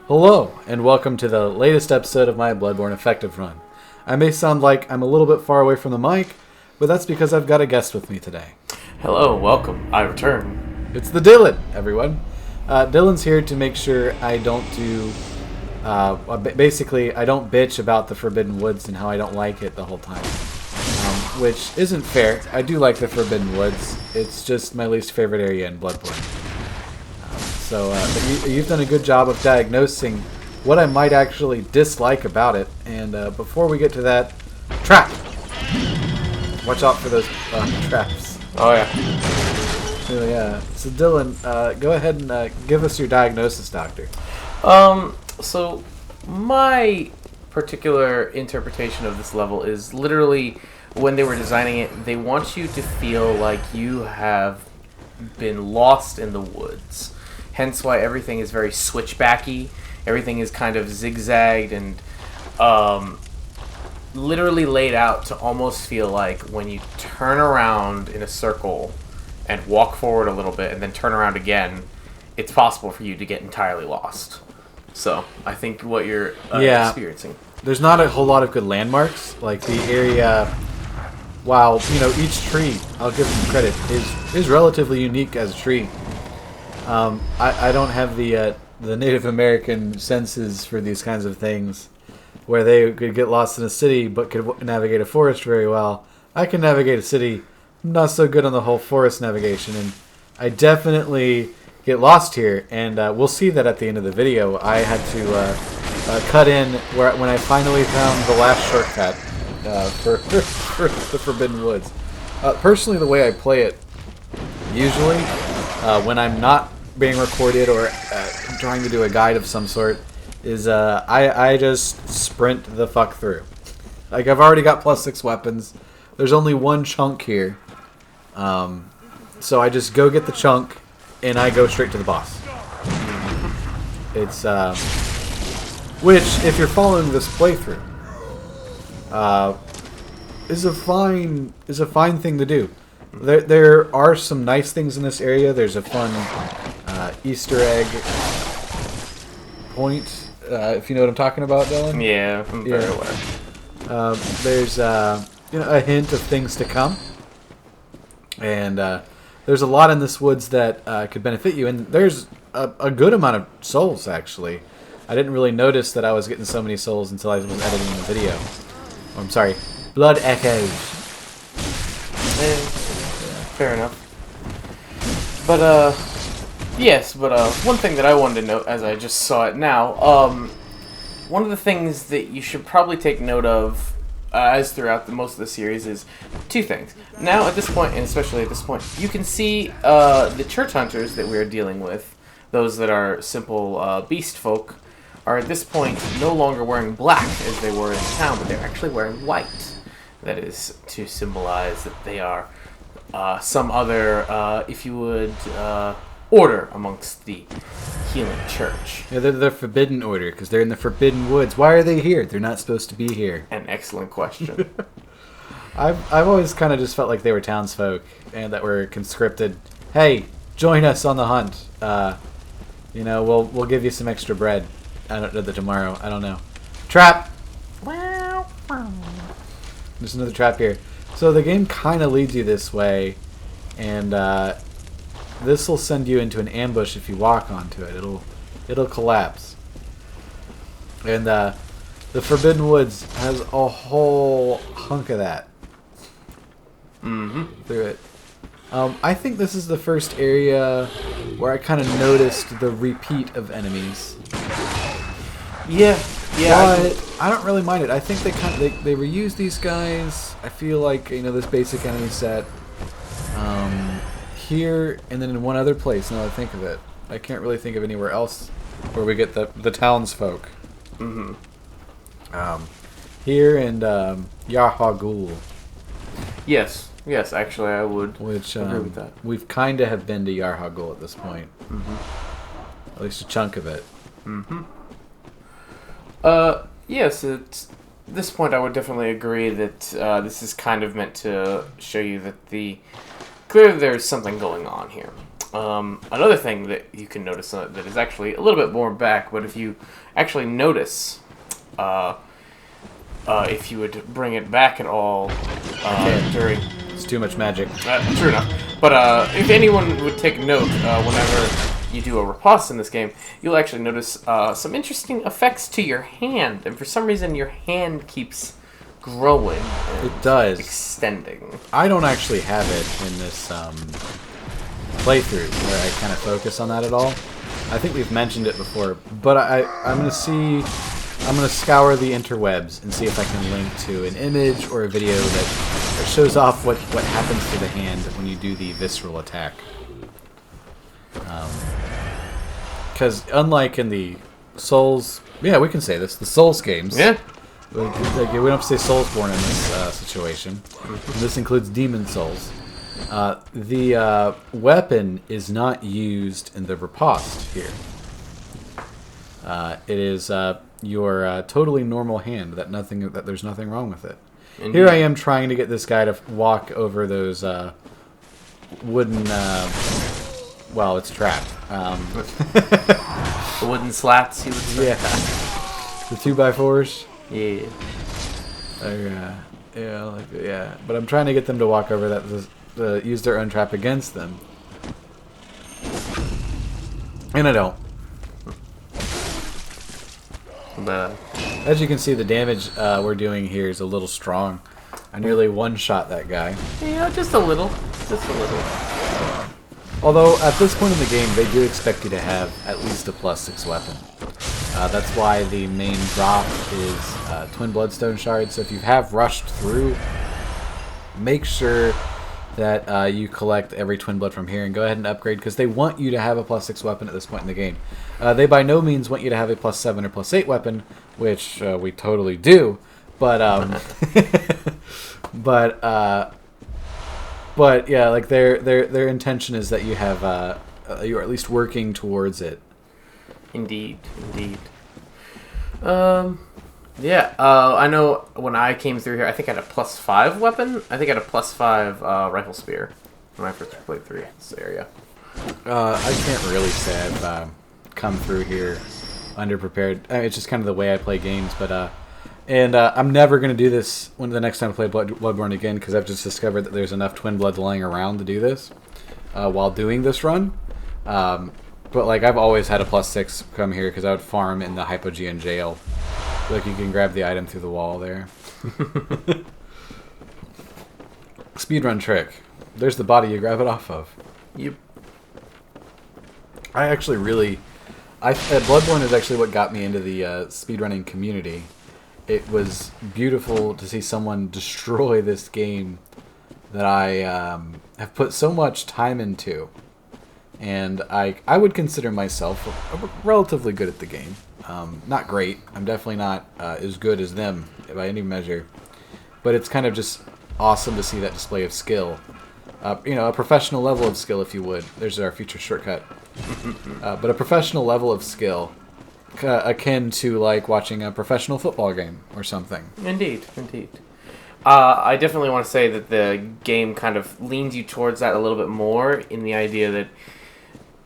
Hello, and welcome to the latest episode of my Bloodborne Effective Run. I may sound like I'm a little bit far away from the mic, but that's because I've got a guest with me today. Hello, welcome. I return. It's the Dylan, everyone. Dylan's here to make sure I don't do... basically, I don't bitch about the Forbidden Woods and how I don't like it the whole time. Which isn't fair. I do like the Forbidden Woods. It's just my least favorite area in Bloodborne. But you've done a good job of diagnosing what I might actually dislike about it. And before we get to that, trap! Watch out for those traps. Oh, yeah. Oh, yeah. So, Dylan, go ahead and give us your diagnosis, Doctor. So my particular interpretation of this level is literally when they were designing it, they want you to feel like you have been lost in the woods. Hence why everything is very switchbacky. Everything is kind of zigzagged and literally laid out to almost feel like when you turn around in a circle and walk forward a little bit and then turn around again, it's possible for you to get entirely lost. So I think what you're experiencing. There's not a whole lot of good landmarks. Like the area, while each tree, I'll give them credit, is relatively unique as a tree. I don't have the Native American senses for these kinds of things, where they could get lost in a city but could navigate a forest very well. I can navigate a city. I'm not so good on the whole forest navigation, and I definitely get lost here. And we'll see that at the end of the video. I had to cut in when I finally found the last shortcut for the Forbidden Woods. Personally, the way I play it, usually, when I'm not being recorded or trying to do a guide of some sort, is I just sprint the fuck through. Like, I've already got +6 weapons. There's only one chunk here. So I just go get the chunk, and I go straight to the boss. It's, which, if you're following this playthrough, is a fine thing to do. There are some nice things in this area. There's a fun Easter egg point, if you know what I'm talking about, Dylan. Yeah, I'm very aware. There's a hint of things to come, and there's a lot in this woods that could benefit you. And there's a good amount of souls, actually. I didn't really notice that I was getting so many souls until I was editing the video. Oh, I'm sorry, blood echoes. Fair enough. But, yes, one thing that I wanted to note as I just saw it now, one of the things that you should probably take note of as throughout most of the series is two things. Now, at this point, and especially at this point, you can see the church hunters that we're dealing with, those that are simple beast folk, are at this point no longer wearing black as they were in the town, but they're actually wearing white. That is to symbolize that they are some other, if you would, order amongst the healing church. Yeah, they're the Forbidden Order, because they're in the Forbidden Woods. Why are they here? They're not supposed to be here. An excellent question. I've always kind of just felt like they were townsfolk, and that were conscripted. Hey, join us on the hunt. We'll give you some extra bread. I don't know the tomorrow. I don't know. Trap! There's another trap here. So the game kind of leads you this way, and this will send you into an ambush if you walk onto it. It'll collapse. And the Forbidden Woods has a whole hunk of that through it. I think this is the first area where I kind of noticed the repeat of enemies. Yeah. But I don't really mind it. I think they reuse these guys. I feel like this basic enemy set here and then in one other place. Now that I think of it, I can't really think of anywhere else where we get the townsfolk. Here and Yahagul. Yes. Actually, I would agree with that. We've kind of have been to Yarhagul at this point. At least a chunk of it. Yes, at this point I would definitely agree that this is kind of meant to show you that clearly there's something going on here. Another thing that you can notice that is actually a little bit more back, but if you actually notice, if you would bring it back at all during... It's too much magic. True enough. But if anyone would take note, whenever you do a riposte in this game, you'll actually notice some interesting effects to your hand, and for some reason your hand keeps growing. It does. Extending. I don't actually have it in this playthrough where I kind of focus on that at all. I think we've mentioned it before, but I'm going to scour the interwebs and see if I can link to an image or a video that shows off what happens to the hand when you do the visceral attack. Because unlike in the Souls... Yeah, we can say this. The Souls games... Yeah. We don't have to say Soulsborne in this situation. This includes Demon Souls. The weapon is not used in the riposte here. It is your totally normal hand. That there's nothing wrong with it. Indeed. Here I am trying to get this guy to walk over those wooden. Well, it's trapped. The wooden slats, you would say. Yeah. The 2x4s. Yeah. Yeah. But I'm trying to get them to walk over that. Use their untrap against them. And I don't. As you can see, the damage we're doing here is a little strong. I nearly one-shot that guy. Yeah, just a little. Just a little. Although, at this point in the game, they do expect you to have at least a +6 weapon. That's why the main drop is Twin Bloodstone Shards. So if you have rushed through, make sure that you collect every Twin Blood from here and go ahead and upgrade, because they want you to have a +6 weapon at this point in the game. They by no means want you to have a +7 or +8 weapon, which we totally do, but but yeah, like their intention is that you have you're at least working towards it. Indeed. Yeah, I know when I came through here, I think I had a +5 weapon. I think I had a +5 rifle spear when I first played through this area. I can't really say I've come through here underprepared. It's just kind of the way I play games, but I'm never going to do this when the next time I play Bloodborne again, because I've just discovered that there's enough Twin Bloods lying around to do this while doing this run. But like I've always had a +6 come here because I would farm in the Hypogean jail. Like you can grab the item through the wall there. Speedrun trick. There's the body you grab it off of. Yep. I actually really... Bloodborne is actually what got me into the speedrunning community. It was beautiful to see someone destroy this game that I have put so much time into. And I would consider myself relatively good at the game. Not great. I'm definitely not as good as them by any measure. But it's kind of just awesome to see that display of skill. A professional level of skill, if you would. There's our future shortcut. But a professional level of skill, akin to like watching a professional football game or something. Indeed. I definitely want to say that the game kind of leans you towards that a little bit more in the idea that,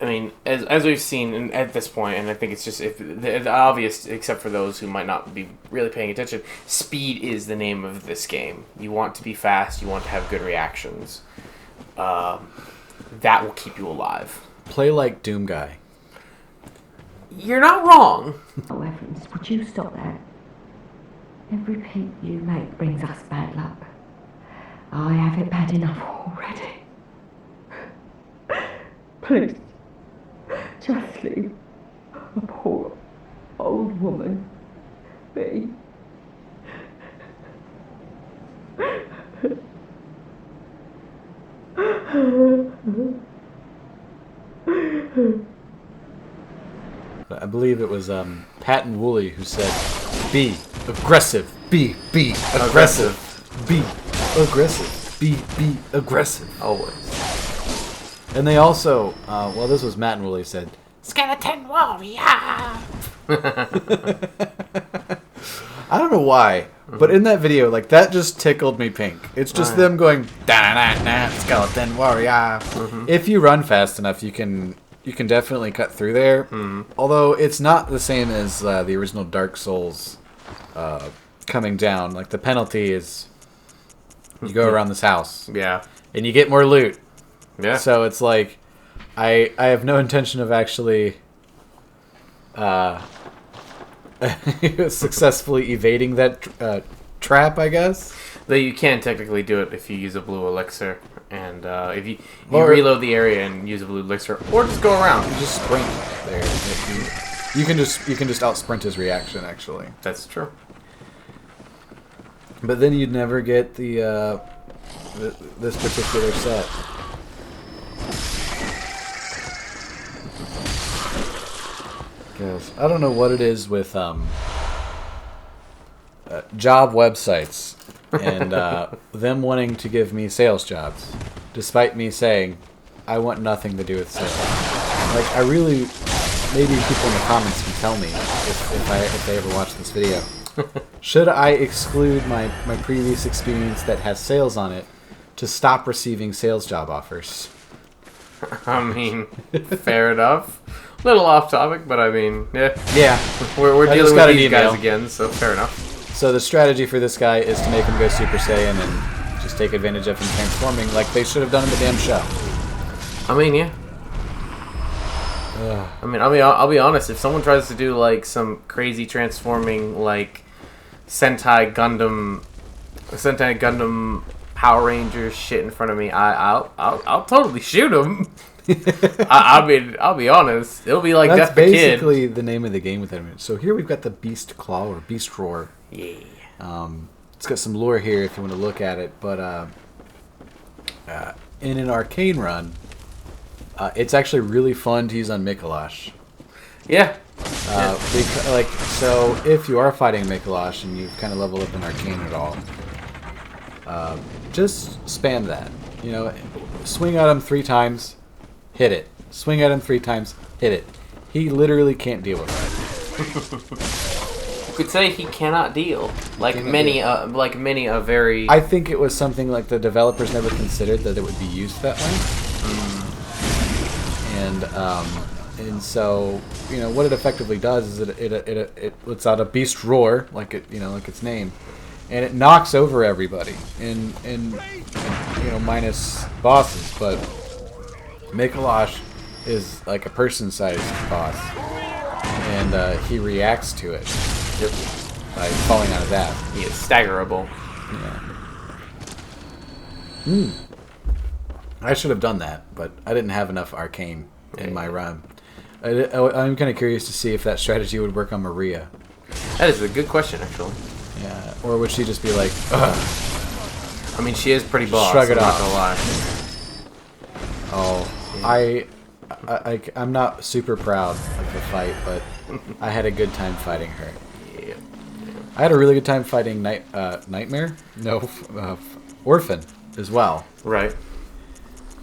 I mean, as we've seen at this point, and I think it's just the obvious, except for those who might not be really paying attention, speed is the name of this game. You want to be fast, you want to have good reactions. That will keep you alive. Play like Doom Guy. You're not wrong. Oh, Evans, would you stop that? Every peep you make brings us bad luck. I have it bad enough already. Please, just leave a poor old woman be. I believe it was Pat and Woolley who said, "Be aggressive, be aggressive, be aggressive, be aggressive." Always. And they also, this was Matt and Woolley said, "Skeleton warrior." I don't know why, But in that video, like, that just tickled me pink. It's just them going, da-na-na, skeleton warrior. If you run fast enough, you can definitely cut through there. Although it's not the same as the original Dark Souls coming down. Like, the penalty is you go around this house. Yeah. And you get more loot. Yeah. So it's like, I have no intention of actually successfully evading that trap, I guess. Though you can technically do it if you use a blue elixir, and if you reload the area and use a blue elixir, or just go around. You just sprint there. You can just out sprint his reaction, actually. That's true. But then you'd never get the this particular set. Because I don't know what it is with job websites and them wanting to give me sales jobs, despite me saying I want nothing to do with sales. Like, I really, maybe people in the comments can tell me if they ever watch this video. Should I exclude my previous experience that has sales on it to stop receiving sales job offers? I mean, fair enough. Little off topic, but I mean, yeah. Yeah. We're dealing with these guys again, so fair enough. So the strategy for this guy is to make him go Super Saiyan and just take advantage of him transforming like they should have done in the damn show. I mean, yeah. I mean, I'll be honest. If someone tries to do like some crazy transforming, like Sentai Gundam Power Rangers shit in front of me, I'll totally shoot him. I mean, I'll be honest. It'll be like That's Death the Kid. basically the name of the game with him. So here we've got the Beast Claw or Beast Roar. Yeah. It's got some lore here if you want to look at it, but in an arcane run, it's actually really fun to use on Mikolash. Yeah. So if you are fighting Mikolash and you've kind of leveled up in arcane at all, just spam that. You know, swing at him 3 times, hit it. Swing at him 3 times, hit it. He literally can't deal with it. You could say he cannot deal. Like many a very. I think it was something like the developers never considered that it would be used that way. And so, you know, what it effectively does is it lets out a beast roar, like its name, and it knocks over everybody, and you know, minus bosses. But Mikolash is like a person-sized boss, and he reacts to it. Yep. By falling on his ass. He is staggerable. Yeah. I should have done that, but I didn't have enough arcane in my run. I'm kind of curious to see if that strategy would work on Maria. That is a good question, actually. Yeah. Or would she just be like, ugh? I mean, she is pretty boss. Shrug it off. I'm not gonna lie. Oh, yeah. I'm not super proud of the fight, but I had a good time fighting her. Yeah. I had a really good time fighting Nightmare? No, Orphan as well. Right.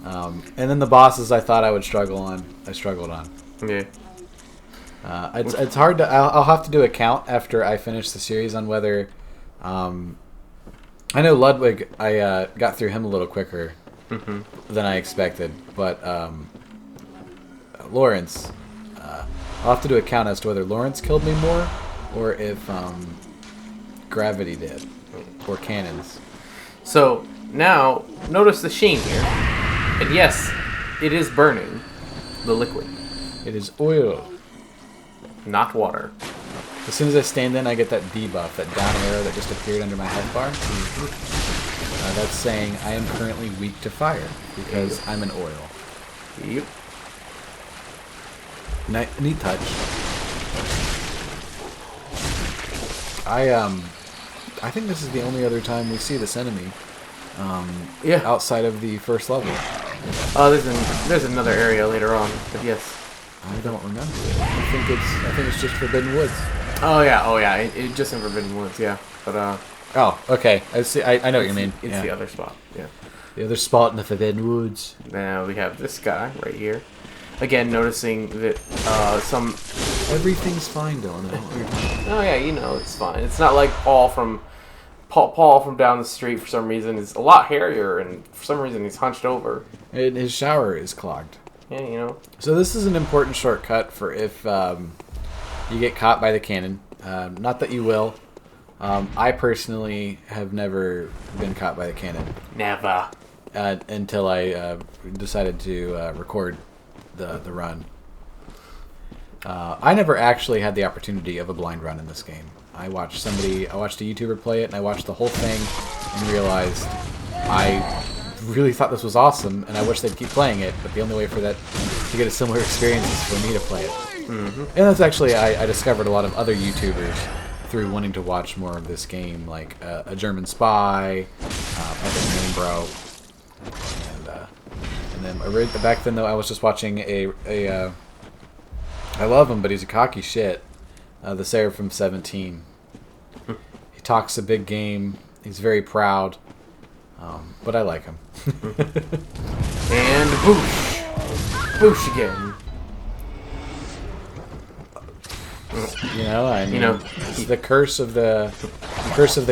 And then the bosses I thought I would struggle on, I struggled on. Yeah. It's hard to. I'll have to do a count after I finish the series on whether. I know Ludwig. I got through him a little quicker than I expected, but Lawrence. I'll have to do a count as to whether Lawrence killed me more, or if Gravity did, or cannons. So now notice the sheen here, and yes, it is burning the liquid. It is oil. Not water. As soon as I stand in, I get that debuff, that down arrow that just appeared under my health bar. That's saying I am currently weak to fire, because I'm an oil. Yep. Neat touch. I think this is the only other time we see this enemy. Yeah. Outside of the first level. Oh, there's another area later on, but yes. I don't remember it. I think it's just Forbidden Woods. Oh yeah. It just in Forbidden Woods, yeah. But Oh, okay. I see. I know what you mean. It's Yeah. the other spot. Yeah. The other spot in the Forbidden Woods. Now we have this guy right here. Again, noticing that some. Everything's fine, Dylan. I don't know what you're talking about. Oh yeah, you know it's fine. It's not like Paul from Paul from down the street, for some reason, is a lot hairier, and for some reason he's hunched over. And his shower is clogged. Yeah, you know. So this is an important shortcut for if you get caught by the cannon. Not that you will. I personally have never been caught by the cannon. Never. Until I decided to record the run. I never actually had the opportunity of a blind run in this game. I watched a YouTuber play it, and I watched the whole thing and realized I really thought this was awesome, and I wish they'd keep playing it, but the only way for that to get a similar experience is for me to play it. Mm-hmm. And that's actually, I discovered a lot of other YouTubers through wanting to watch more of this game, like a German Spy, Epic Name Bro, and then back then though I was just watching I love him, but he's a cocky shit. The Seraphim 17. He talks a big game. He's very proud, but I like him. And boosh, boosh again. You know, I mean, it's the curse of the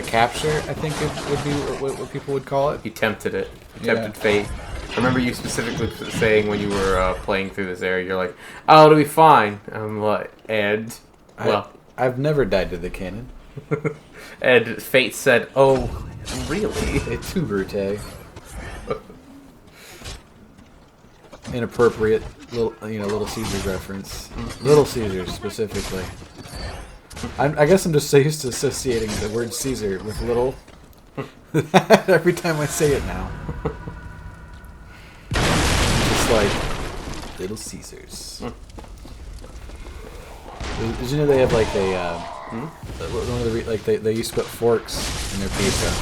capture. I think it would be what people would call it. He tempted it. He tempted fate. I remember you specifically saying when you were playing through this area, you're like, "Oh, it'll be fine." I'm like, and well, I've never died to the cannon. And fate said, "Oh, really?" It's too brute. Inappropriate Little Caesars reference. Little Caesars specifically. I guess I'm just so used to associating the word Caesar with little. Every time I say it now. Just like Little Caesars. Did you know they have like one of the they used to put forks in their pizza?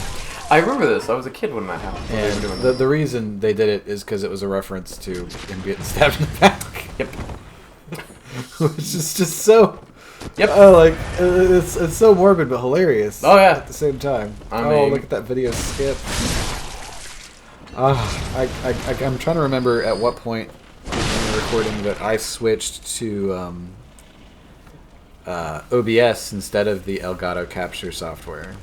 I remember this. I was a kid when that happened. And the reason they did it is because it was a reference to him getting stabbed in the back. Yep. Which is just so. Yep. Like it's so morbid but hilarious. Oh yeah. At the same time. I mean, look at that video skip. I'm trying to remember at what point in the recording that I switched to OBS instead of the Elgato capture software.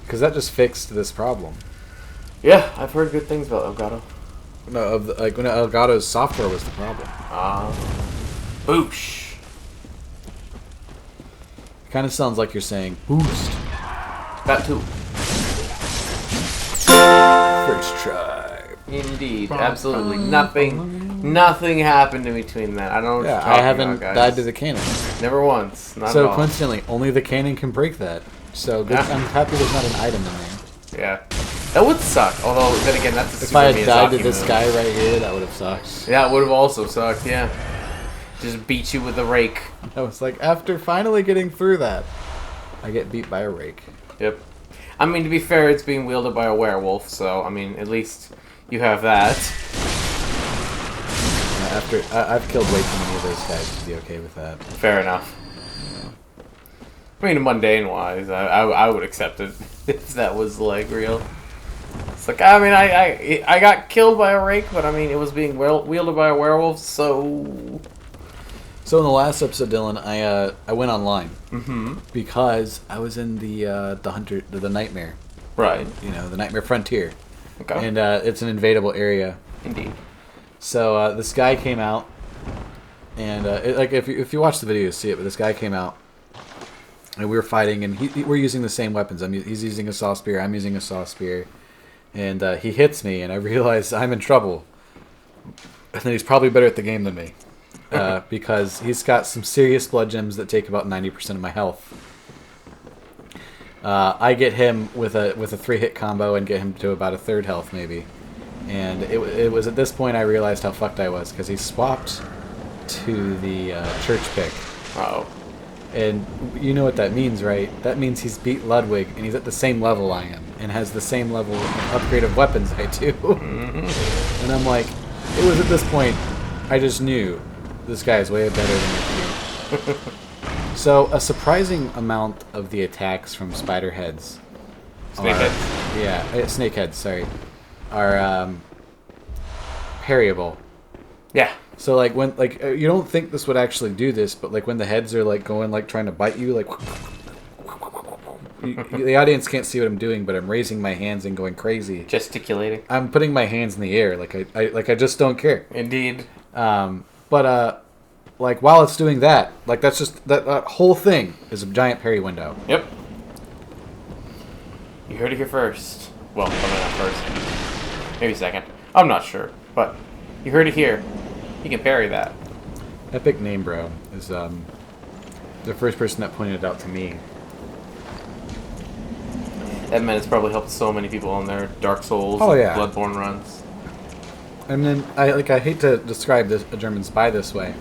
Because that just fixed this problem. Yeah, I've heard good things about Elgato. No, when Elgato's software was the problem. Boosh. It kind of sounds like you're saying boost. That too. First try. Indeed, absolutely nothing happened in between that. I don't know what you're talking I haven't about, guys. died to the cannon. Never once. Not at So all. coincidentally, only the cannon can break that. So good, I'm happy there's not an item in there. Yeah, that would suck. Although then again, that's a If Super I had died to Miyazaki this move. guy right here, that would have sucked. Yeah, it would have also sucked. Yeah, just beat you with a rake. I was like, after finally getting through that, I get beat by a rake. Yep. I mean, to be fair, it's being wielded by a werewolf, so I mean, at least you have that. I've killed way too many of those guys to be okay with that. Fair enough. I mean, mundane-wise, I would accept it if that was, like, real. It's like, I mean, I got killed by a rake, but, I mean, it was being wielded by a werewolf, so... So in the last episode, Dylan, I went online. Because I was in the Nightmare. Right. The Nightmare Frontier. Okay. And it's an invadable area. Indeed. So this guy came out, and if you watch the video, you'll see it. But this guy came out, and we were fighting, and we're using the same weapons. He's using a saw spear, I'm using a saw spear, and he hits me, and I realize I'm in trouble. And then he's probably better at the game than me, because he's got some serious blood gems that take about 90% of my health. I get him with a 3-hit combo and get him to about a third health maybe. And it was at this point I realized how fucked I was, because he swapped to the church pick. Uh-oh. And you know what that means, right? That means he's beat Ludwig, and he's at the same level I am, and has the same level of upgrade of weapons I do. And I'm like, it was at this point, I just knew this guy is way better than me. So a surprising amount of the attacks from spider heads, Snakeheads? Yeah, snakeheads. Sorry, are parryable. Yeah. So like when you don't think this would actually do this, but like when the heads are like going like trying to bite you, like the audience can't see what I'm doing, but I'm raising my hands and going crazy. Gesticulating. I'm putting my hands in the air, like I just don't care. Indeed. But like while it's doing that, like that's just that whole thing is a giant parry window. Yep. You heard it here first. Well, probably not first. Maybe second. I'm not sure, but you heard it here. You can parry that. Epic Name Bro is the first person that pointed it out to me. That man has probably helped so many people on their Dark Souls Oh, and yeah. Bloodborne runs. And then I hate to describe a German spy this way.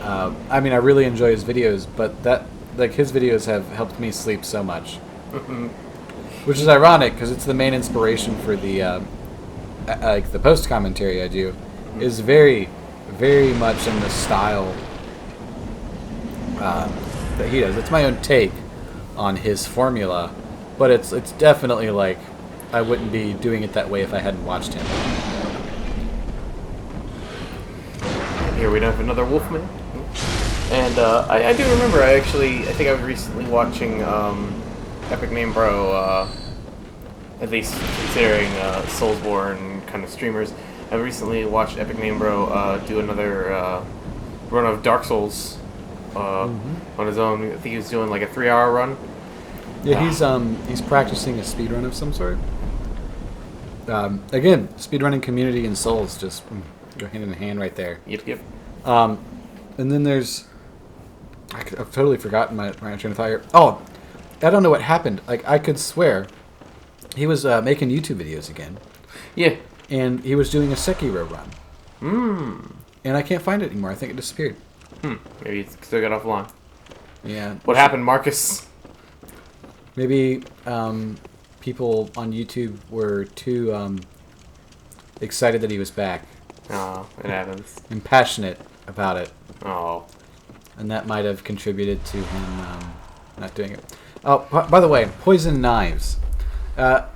I mean, I really enjoy his videos, but his videos have helped me sleep so much, which is ironic because it's the main inspiration for the the post commentary I do is very, very much in the style that he does. It's my own take on his formula, but it's definitely like I wouldn't be doing it that way if I hadn't watched him. Here we have another Wolfman. And I do remember, I think I was recently watching Epic Name Bro, at least considering Soulsborne kind of streamers. I recently watched Epic Name Bro do another run of Dark Souls on his own. I think he was doing like a 3-hour run. Yeah, he's practicing a speedrun of some sort. Again, speedrunning community and Souls just go hand in hand right there. Yep. And then there's... I've totally forgotten my train of thought here. Oh, I don't know what happened. Like, I could swear he was making YouTube videos again. Yeah. And he was doing a Sekiro run. And I can't find it anymore. I think it disappeared. Maybe it's still got offline. Yeah. What happened, Marcus? Maybe people on YouTube were too excited that he was back. Oh, it happens. And passionate about it. Oh. And that might have contributed to him not doing it. Oh, by the way, poison knives. I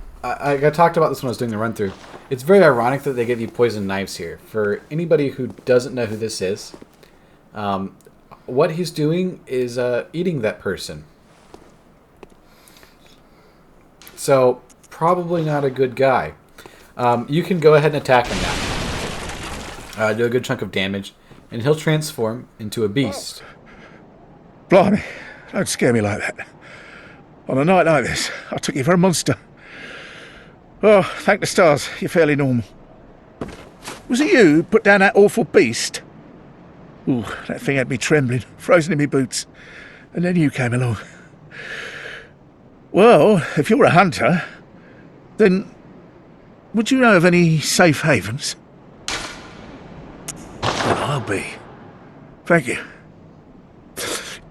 talked about this when I was doing the run-through. It's very ironic that they give you poison knives here. For anybody who doesn't know who this is, what he's doing is eating that person. So, probably not a good guy. You can go ahead and attack him now. Do a good chunk of damage, and he'll transform into a beast. Blimey, don't scare me like that. On a night like this, I took you for a monster. Oh, thank the stars, you're fairly normal. Was it you who put down that awful beast? Ooh, that thing had me trembling, frozen in my boots. And then you came along. Well, if you're a hunter, then would you know of any safe havens? Well, I'll be. Thank you.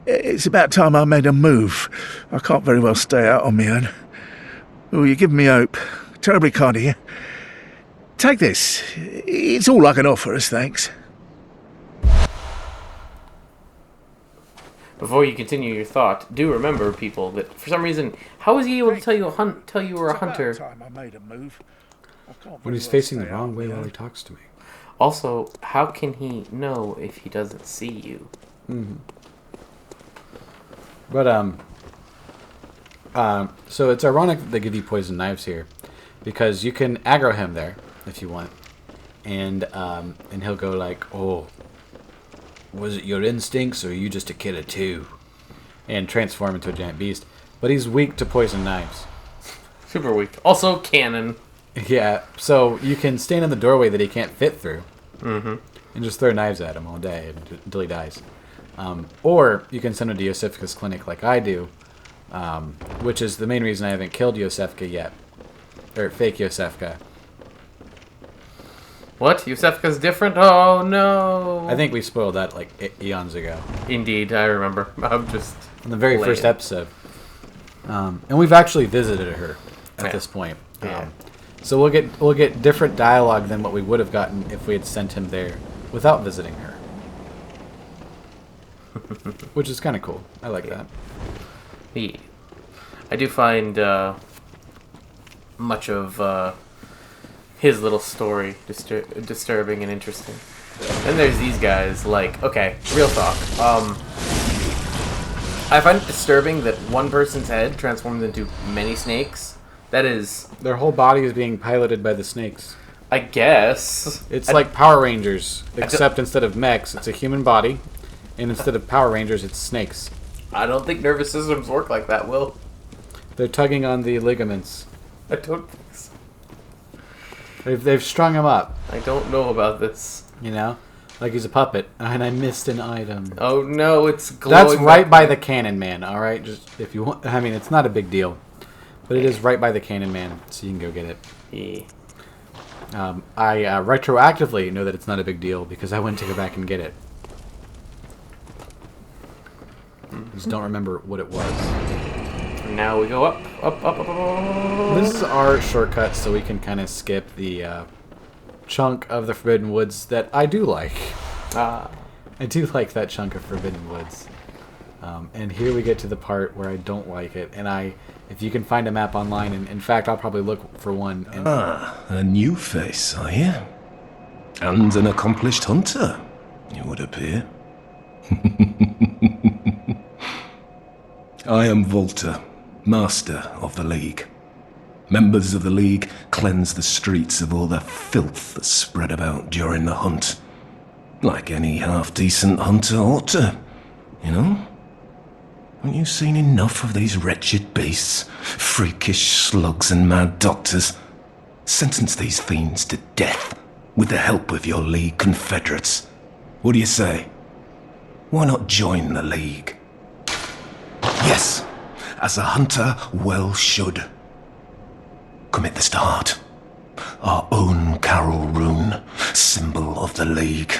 It's about time I made a move. I can't very well stay out on my own. Oh, you're giving me hope. Terribly kind of you. Take this. It's all I can offer us, thanks. Before you continue your thought, do remember, people, that for some reason, how was he able to tell you were a hunter? It's about time I made a move. I can't When very he's well facing the stay out wrong on way my while own. he talks to me. Also, how can he know if he doesn't see you? But, so it's ironic that they give you poison knives here, because you can aggro him there, if you want, and he'll go like, oh, was it your instincts, or are you just a killer too? And transform into a giant beast. But he's weak to poison knives. Super weak. Also, cannon. Yeah, so you can stand in the doorway that he can't fit through, and just throw knives at him all day until he dies. Or you can send him to Yosefka's clinic like I do, which is the main reason I haven't killed Yosefka yet. Or fake Yosefka. What? Yosefka's different? Oh, no. I think we spoiled that like eons ago. Indeed, I remember. I'm just... In the very playing. first episode. And we've actually visited her at Yeah. this point. Yeah. So we'll get different dialogue than what we would have gotten if we had sent him there without visiting her. Which is kind of cool. I like that. Yeah. I do find much of his little story disturbing and interesting. Then there's these guys, like, okay, real talk. I find it disturbing that one person's head transforms into many snakes. That is, Their whole body is being piloted by the snakes. I guess. It's like Power Rangers, except instead of mechs, it's a human body, and instead of Power Rangers, it's snakes. I don't think nervous systems work like that, Will. They're tugging on the ligaments. I don't think so. They've strung him up, I don't know about this. you know? Like he's a puppet. And I missed an item. Oh no, it's glowing. That's right by the cannon man, alright? Just if you want, I mean, it's not a big deal. But it is right by the cannon man, so you can go get it. Yeah. I retroactively know that it's not a big deal because I went to go back and get it. Just don't remember what it was. Now we go up, up, up, up, up. This is our shortcut, so we can kind of skip the chunk of the Forbidden Woods that I do like. Ah. I do like that chunk of Forbidden Woods. And here we get to the part where I don't like it. And if you can find a map online, and in fact, I'll probably look for one. And A new face, are you? And an accomplished hunter, it would appear. I am Volta, Master of the League. Members of the League cleanse the streets of all the filth that's spread about during the hunt. Like any half-decent hunter ought to, you know? Haven't you seen enough of these wretched beasts, freakish slugs and mad doctors? Sentence these fiends to death with the help of your League confederates. What do you say? Why not join the League? Yes, as a hunter well should. Commit this to heart. Our own Carol rune, symbol of the League.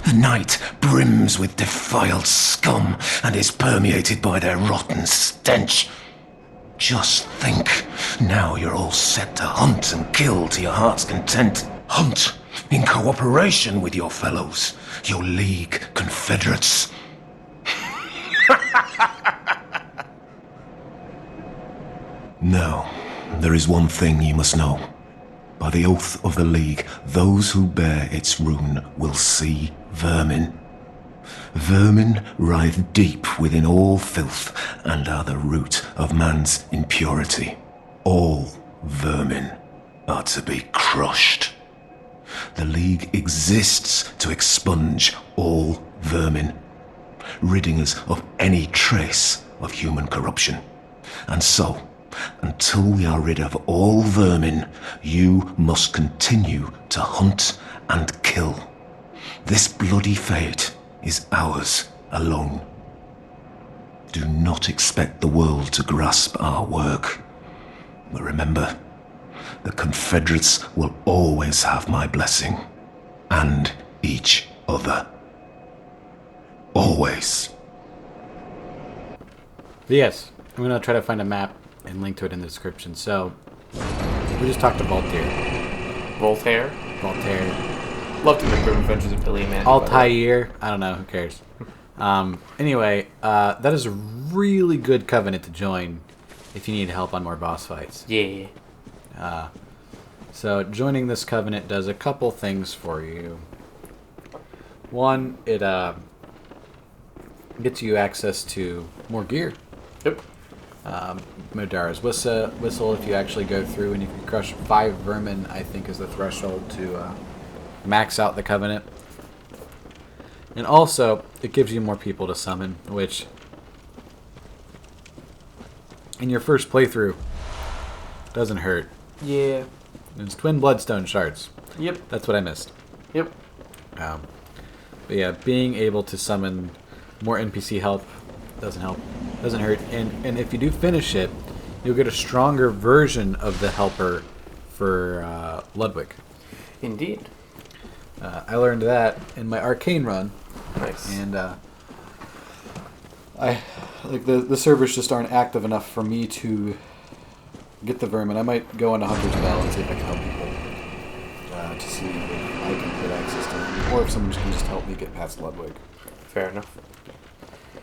The night brims with defiled scum and is permeated by their rotten stench. Just think, now you're all set to hunt and kill to your heart's content. Hunt in cooperation with your fellows, your League confederates. Now, there is one thing you must know. By the oath of the League, those who bear its rune will see vermin. Vermin writhe deep within all filth and are the root of man's impurity. All vermin are to be crushed. The League exists to expunge all vermin, ridding us of any trace of human corruption. And so, until we are rid of all vermin, you must continue to hunt and kill. This bloody fate is ours alone. Do not expect the world to grasp our work. But remember, the Confederates will always have my blessing. And each other. Always. yes, I'm going to try to find a map and link to it in the description. So, we just talked to Voltaire. Voltaire. Love to the Grim Adventures of Billy and Mandy. Altair. I don't know. Who cares? Anyway, that is a really good covenant to join if you need help on more boss fights. Yeah. So joining this covenant does a couple things for you. One, it gets you access to more gear. Yep. Modara's whistle, if you actually go through and if you crush 5 vermin, I think is the threshold to max out the covenant. And also, it gives you more people to summon, which in your first playthrough doesn't hurt. Yeah. It's twin bloodstone shards. Yep. That's what I missed. Yep. But yeah, being able to summon more NPC help doesn't hurt. And if you do finish it, you'll get a stronger version of the helper for Ludwig. Indeed. I learned that in my arcane run. Nice. And I like the servers just aren't active enough for me to get the vermin. I might go into Hunter's Bell and see if I can help people to see if I can get access to them, or if someone can just help me get past Ludwig. Fair enough.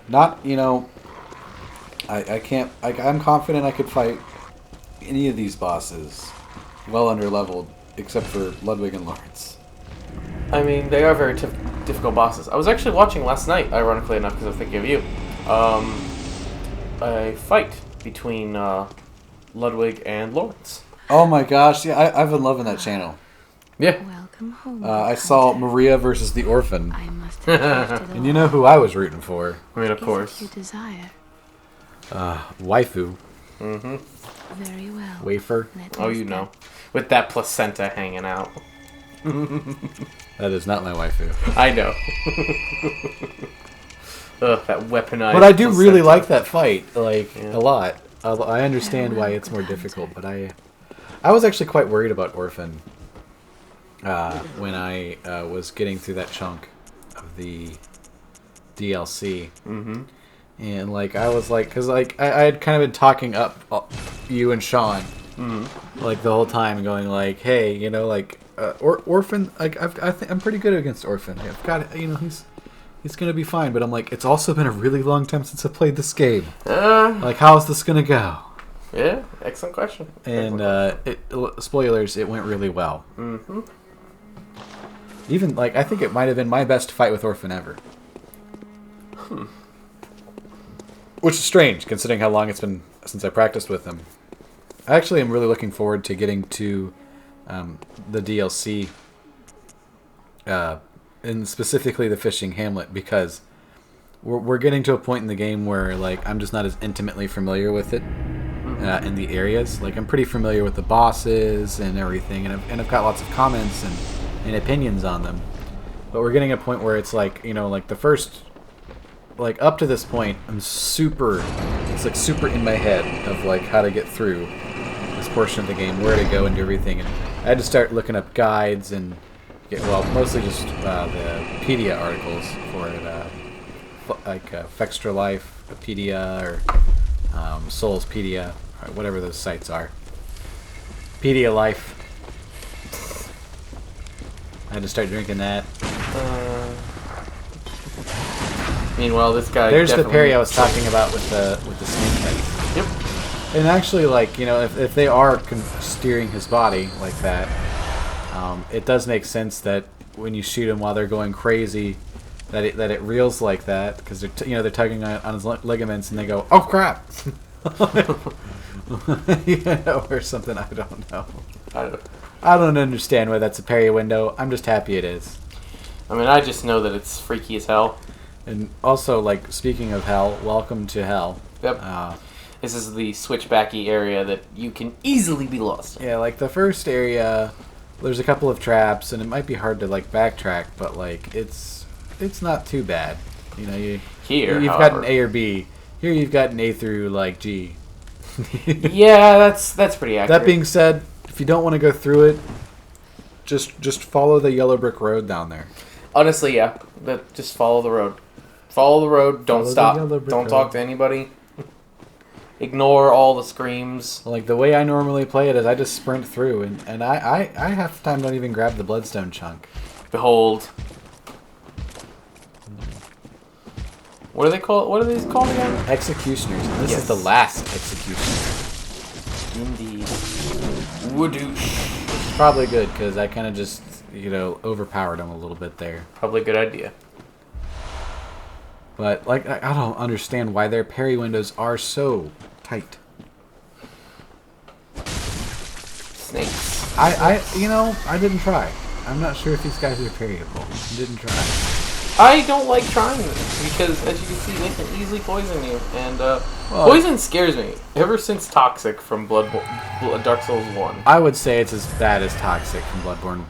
Not, I can't. I'm confident I could fight any of these bosses well under leveled, except for Ludwig and Lawrence. I mean, they are very difficult bosses. I was actually watching last night, ironically enough, because I was thinking of you. A fight between Ludwig and Lawrence. Oh my gosh, yeah, I've been loving that channel. Yeah. Welcome home. I saw Maria versus the Orphan, I must have drifted and you know who I was rooting for? I mean, of Is it course. your desire? Waifu. Mm-hmm. Very well. Wafer. Let Oh, us you go. know. With that placenta hanging out. That is not my waifu. I know. Ugh, that weaponized But I do really placenta. like that fight, like, Yeah. a lot. I understand why it's more difficult, but I was actually quite worried about Orphan when I was getting through that chunk of the DLC. Mm-hmm. And, like, I was like, because, like, I had kind of been talking up you and Sean, like, the whole time, going, like, hey, you know, like, Orphan, like, I'm pretty good against Orphan. I've got, you know, he's gonna be fine. But I'm like, it's also been a really long time since I played this game. Like, how's this gonna go? Yeah, excellent question. And spoilers, it went really well. Mm-hmm. Even, like, I think it might have been my best fight with Orphan ever. Which is strange, considering how long it's been since I practiced with him. I actually am really looking forward to getting to the DLC, and specifically the Fishing Hamlet, because we're getting to a point in the game where, like, I'm just not as intimately familiar with it in the areas. Like, I'm pretty familiar with the bosses and everything, and I've got lots of comments and opinions on them. But we're getting a point where it's like, you know, like the first, like, up to this point, it's like super in my head of, like, how to get through this portion of the game, where to go and do everything. And I had to start looking up guides and mostly just the Pedia articles for it, like Fextra Lifepedia or Soulspedia, or whatever those sites are. Pedia Life. I had to start drinking that. Meanwhile, this guy. There's the definitely- Perry I was talking about with the snake heads. Yep. And actually, like, you know, if they are steering his body like that, it does make sense that when you shoot him while they're going crazy, that it reels like that, because they're tugging on his ligaments, and they go, oh crap, you know, or something. I don't know. I don't understand why that's a parry window. I'm just happy it is. I mean, I just know that it's freaky as hell. And also, like, speaking of hell, welcome to hell. Yep. This is the switchbacky area that you can easily be lost in. Yeah, like the first area, there's a couple of traps, and it might be hard to, like, backtrack, but, like, it's not too bad. You know, you've got an A or B. Here you've got an A through, like, G. Yeah, that's pretty accurate. That being said, if you don't want to go through it, just follow the yellow brick road down there. Honestly, yeah. Just follow the road. Follow the road. Don't Follow the stop. yellow brick Don't road. talk to anybody. Ignore all the screams. Like, the way I normally play it is I just sprint through, and I half the time don't even grab the bloodstone chunk. Behold. What do they call? What are these called again? Executioners. And this Yes. is the last executioner. Indeed. Woodoosh. Which is probably good, because I kind of just, you know, overpowered him a little bit there. Probably a good idea. But, like, I don't understand why their parry windows are so tight. Snakes. I didn't try. I'm not sure if these guys are parryable. I didn't try. I don't like trying this because, as you can see, they can easily poison you, and poison scares me. Ever since Toxic from Dark Souls 1. I would say it's as bad as Toxic from Bloodborne.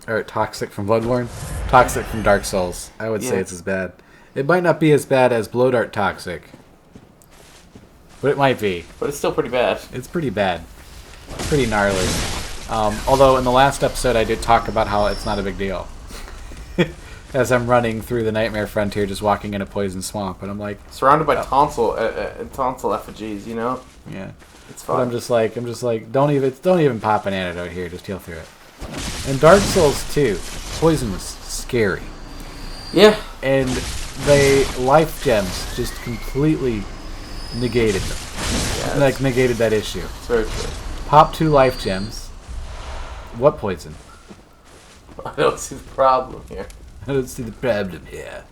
Or Toxic from Bloodborne? Toxic from Dark Souls. I would say Yeah. it's as bad. It might not be as bad as Blowdart Toxic. But it might be. But it's still pretty bad. It's pretty bad. It's pretty gnarly. Although in the last episode I did talk about how it's not a big deal. As I'm running through the Nightmare Frontier, just walking in a poison swamp, and I'm like, Surrounded by tonsil effigies, you know? yeah. It's But fun. I'm just like, don't even pop an antidote here. Just heal through it. In Dark Souls 2, poison was scary, Yeah. and life gems just completely negated them. Yeah, Like, negated that issue. it's very true. Pop 2 life gems. What poison? I don't see the problem here. I don't see the problem here.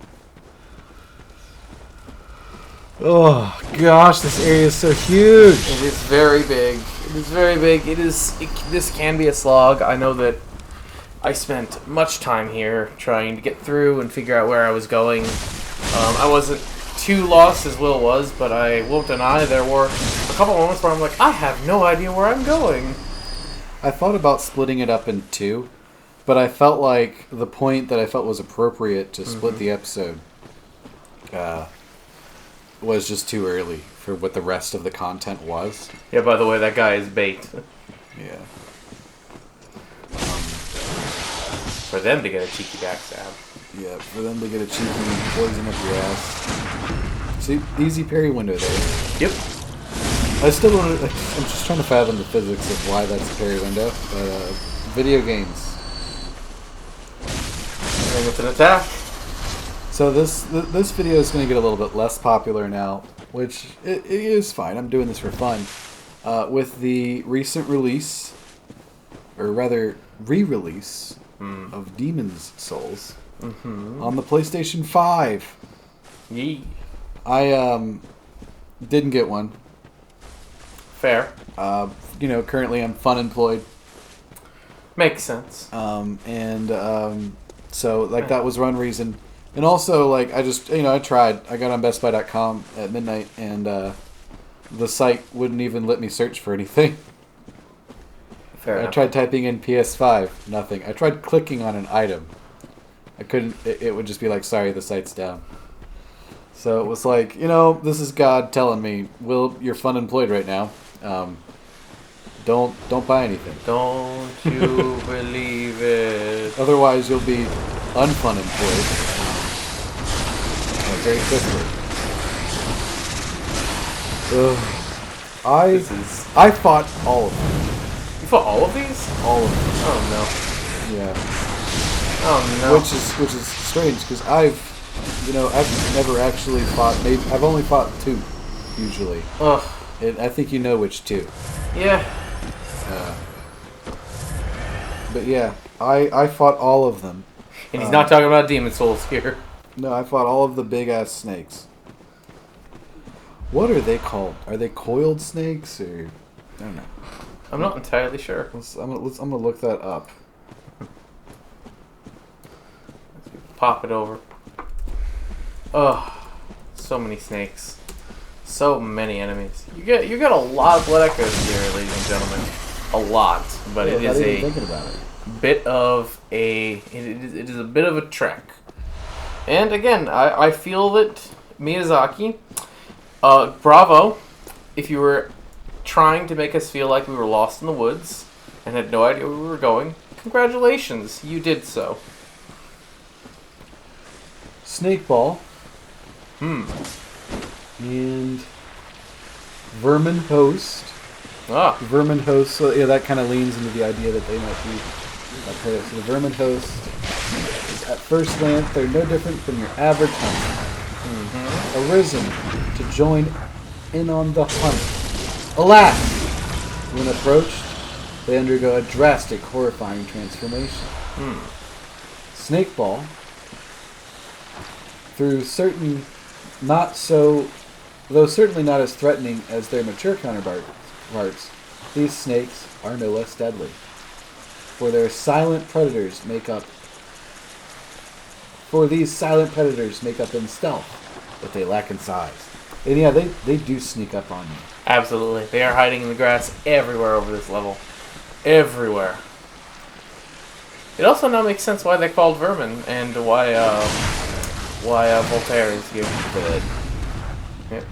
Oh gosh, this area is so huge. It is very big. It is very big. This can be a slog. I know that I spent much time here trying to get through and figure out where I was going. I wasn't too lost as Will was, but I won't deny there were a couple moments where I'm like, I have no idea where I'm going. I thought about splitting it up in two, but I felt like the point that I felt was appropriate to split the episode was just too early for what the rest of the content was. Yeah, by the way, that guy is bait. Yeah. For them to get a cheeky backstab. Yeah, for them to get a cheeky poison up your ass. See, easy parry window there. Yep. I still don't. I'm just trying to fathom the physics of why that's a parry window. But video games. And with an attack. So this video is going to get a little bit less popular now, which it is fine. I'm doing this for fun. With the recent release, or rather re-release, of Demon's Souls on the PlayStation 5. Yee. I didn't get one. Fair. Currently I'm fun employed. Makes sense. So like that was one reason. And also like I just I tried. I got on bestbuy.com at midnight and the site wouldn't even let me search for anything. Fair enough. I tried typing in PS5, nothing. I tried clicking on an item. I couldn't, it would just be like, sorry, the site's down. So it was like, this is God telling me, Will, you're fun employed right now. Don't buy anything. Don't you believe it? Otherwise, you'll be unfun employed very quickly. I fought all of them. You fought all of these? All of them. Oh Yeah. no. Oh no. Which is strange because I've never actually fought. Maybe I've only fought two, usually. Ugh. And I think you know which two. Yeah. But yeah, I fought all of them. And he's not talking about Demon Souls here. No, I fought all of the big ass snakes. What are they called? Are they coiled snakes or I don't know. I'm not entirely sure. I'm gonna look that up. Pop it over. Ugh. So many snakes. So many enemies. You get a lot of blood echoes here, ladies and gentlemen. A lot, but it is a thinking about it. bit of a it is a bit of a trek. And again, I feel that Miyazaki, bravo, if you were trying to make us feel like we were lost in the woods and had no idea where we were going, congratulations, you did so. Snake Ball. And Vermin Host. Ah. Vermin Host, so yeah, that kind of leans into the idea that they might be. Okay, so the Vermin Host, at first glance, they're no different from your average huntsman. Arisen to join in on the hunt. Alas, when approached, they undergo a drastic, horrifying transformation. Snakeball, though certainly not as threatening as their mature counterparts, these snakes are no less deadly. For these silent predators make up in stealth, but they lack in size. And yeah, they do sneak up on you. Absolutely. They are hiding in the grass everywhere over this level. Everywhere. It also now makes sense why they're called vermin and why Voltaire is here. But Yep.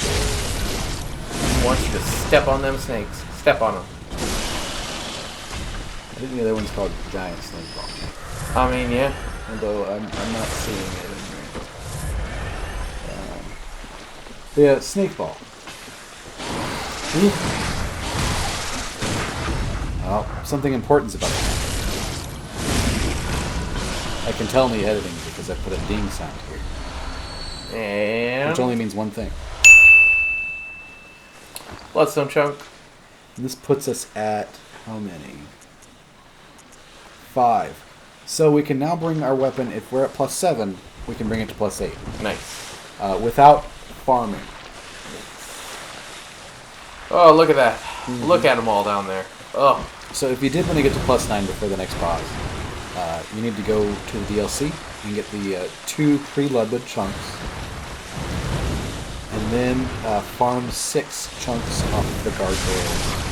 I want you to step on them snakes. Step on them. I think the other one's called Giant Snake Ball. I mean, yeah. Although I'm not seeing it in here. Yeah, Snake Ball. Well, something important's about to happen. I can tell in the editing because I put a ding sound here. And Which only means one thing. Bloodstone chunk. And this puts us at how many? 5. So we can now bring our weapon, if we're at +7, we can bring it to +8. Nice. Without farming. Oh, look at that. Look at them all down there. Oh. So if you did want to get to +9 before the next boss, you need to go to the DLC and get the 2 pre-Ludwood chunks. And then farm 6 chunks off the gargoyles.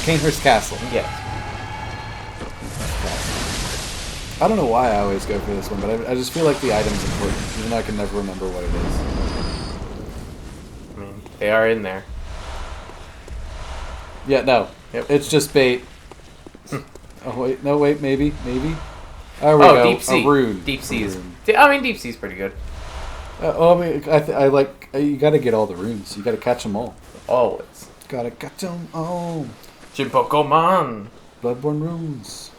Canehurst Castle. Yes. I don't know why I always go for this one, but I just feel like the item's important, even though I can never remember what it is. I mean, they are in there. Yeah, no. Yep. It's just bait. Oh, wait. No, wait. Maybe. There we Oh, go. Deep Sea. A rune. Deep Sea is... Rune. I mean, Deep Sea's pretty good. I mean, I like... You gotta get all the runes. You gotta catch them all. Always. Gotta catch them all. Pokemon. Bloodborne runes.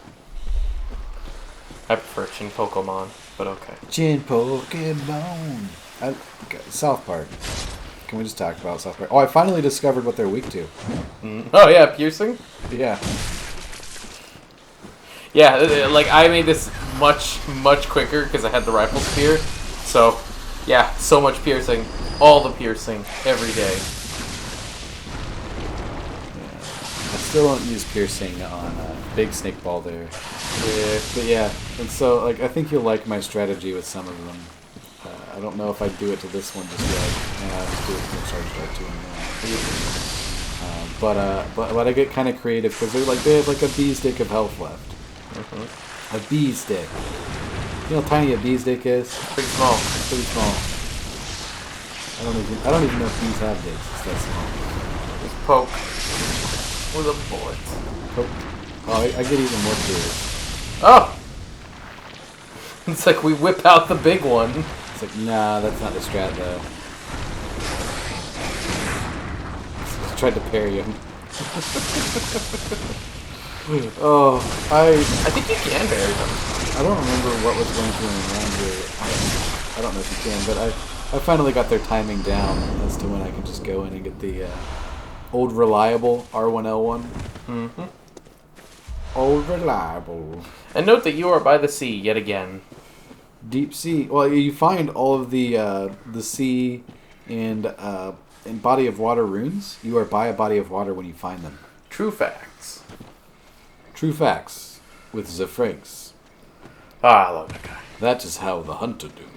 I prefer Chin Pokemon, but okay. Chin Pokemon. Okay, South Park. Can we just talk about South Park? Oh, I finally discovered what they're weak to. Oh, yeah, piercing? Yeah. Yeah, like, I made this much quicker because I had the rifle spear. So, yeah, so much piercing. All the piercing, every day. I still don't use piercing on Big Snake Ball there. Yeah. But yeah, and so like I think you'll like my strategy with some of them. I don't know if I'd do it to this one just yet. I'll just do it to the charge dart to him. But I get kind of creative because they have like a bee stick of health left. A bee stick. You know how tiny a bee stick is? Pretty small. It's pretty small. I don't even know if bees have dicks. It's that small. Just poke with a bullet. Poke. Oh, I get even more curious. Oh! It's like we whip out the big one. It's like, nah, that's not the strat, though. I tried to parry him. Oh, I think you can parry them. I don't remember what was going through around here. I don't know if you can, but I finally got their timing down as to when I can just go in and get the old reliable R1L1. Mm-hmm. Old reliable. And note that you are by the sea yet again. Deep sea. Well, you find all of the sea and body of water runes. You are by a body of water when you find them. True facts. True facts with the Franks. Ah, I love that guy. That is how the hunter do.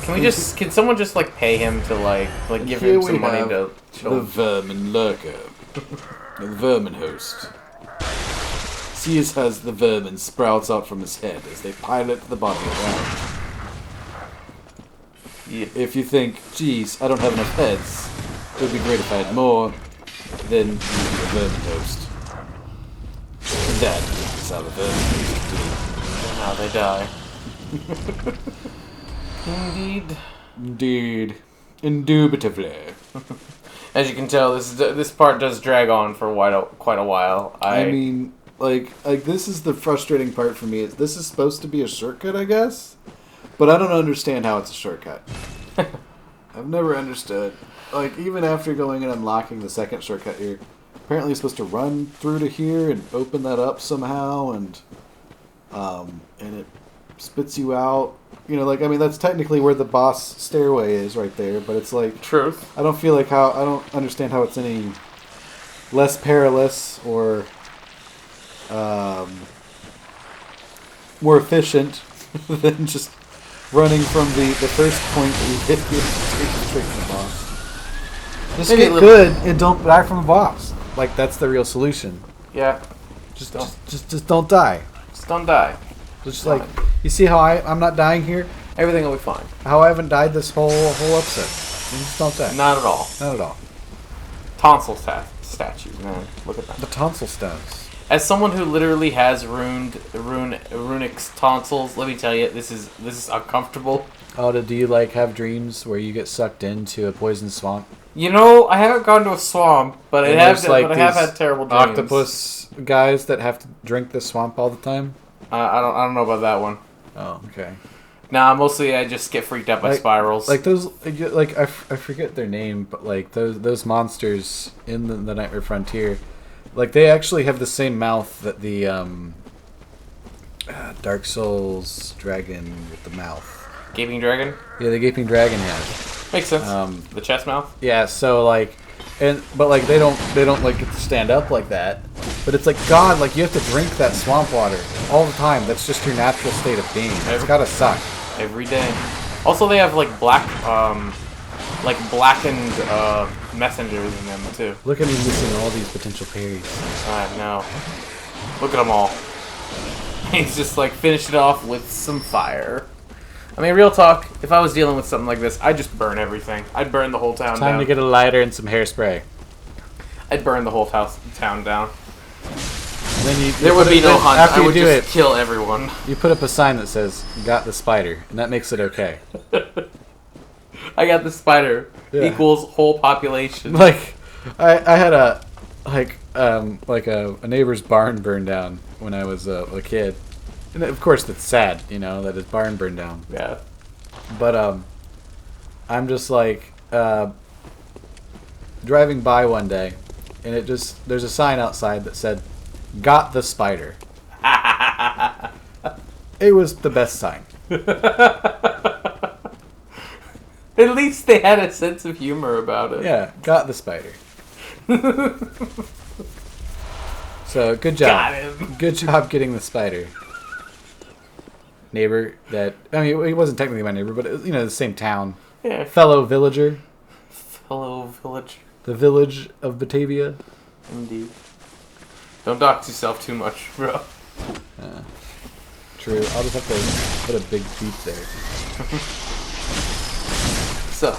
Can someone just like pay him to like give him some money to show the him? vermin lurker. The vermin host. See as the vermin sprouts out from his head as they pilot the body around. Yeah. If you think, geez, I don't have enough heads, it would be great if I had more, then you'd be the vermin host. And that is how the vermin host do. And how they die. Indeed. Indeed. Indubitably. As you can tell, this part does drag on for quite a while. I mean, like this is the frustrating part for me. This is supposed to be a shortcut, I guess, but I don't understand how it's a shortcut. I've never understood. Like, even after going and unlocking the second shortcut here, apparently you're supposed to run through to here and open that up somehow, and it spits you out. You know, like, I mean, that's technically where the boss stairway is right there, but it's like... Truth. I don't understand how it's any less perilous or more efficient than just running from the first point that you hit straight to the boss. Just Maybe get good and don't die from the boss. Like, that's the real solution. Yeah. Just don't die. Just don't die. Just like, you see how I'm not dying here? Everything will be fine. How I haven't died this whole episode. You just don't die. Not at all. Not at all. Tonsil statues, man. Look at that. The tonsil stones. As someone who literally has runic tonsils, let me tell you, this is uncomfortable. Oh, do you like have dreams where you get sucked into a poison swamp? You know, I haven't gone to a swamp, but I have had terrible dreams. Octopus guys that have to drink the swamp all the time. I don't know about that one. Oh, okay. Nah, mostly I just get freaked out by spirals. Like those, like I forget their name, but like those monsters in the Nightmare Frontier, like they actually have the same mouth that the Dark Souls dragon with the mouth. Gaping dragon? Yeah, the Gaping Dragon has. Makes sense. The chest mouth? Yeah, so like, but like they don't like get to stand up like that. But it's like, God, like you have to drink that swamp water all the time. That's just your natural state of being. It's gotta suck. Every day. Also, they have like blackened messengers in them too. Look at me missing all these potential parries. I know. Look at them all. He's just like finished it off with some fire. I mean, real talk, if I was dealing with something like this, I'd just burn everything. I'd burn the whole town down. Time to get a lighter and some hairspray. I'd burn the whole town down. Then there would be no hunt. After I would you do just it, kill everyone. You put up a sign that says, "Got the spider," and that makes it okay. I got the spider. Yeah. Equals whole population. Like, I had a neighbor's barn burned down when I was a kid. And of course, that's sad, you know, that his barn burned down. Yeah. But I'm just like driving by one day, and there's a sign outside that said, "Got the spider." It was the best sign. At least they had a sense of humor about it. Yeah, got the spider. So good job. Got him. Good job getting the spider. Neighbor that, I mean, he wasn't technically my neighbor, but you know, the same town. Yeah. Fellow villager. Fellow village. The village of Batavia. Indeed. Don't dox yourself too much, bro. True. I'll just have to put a big beep there. So,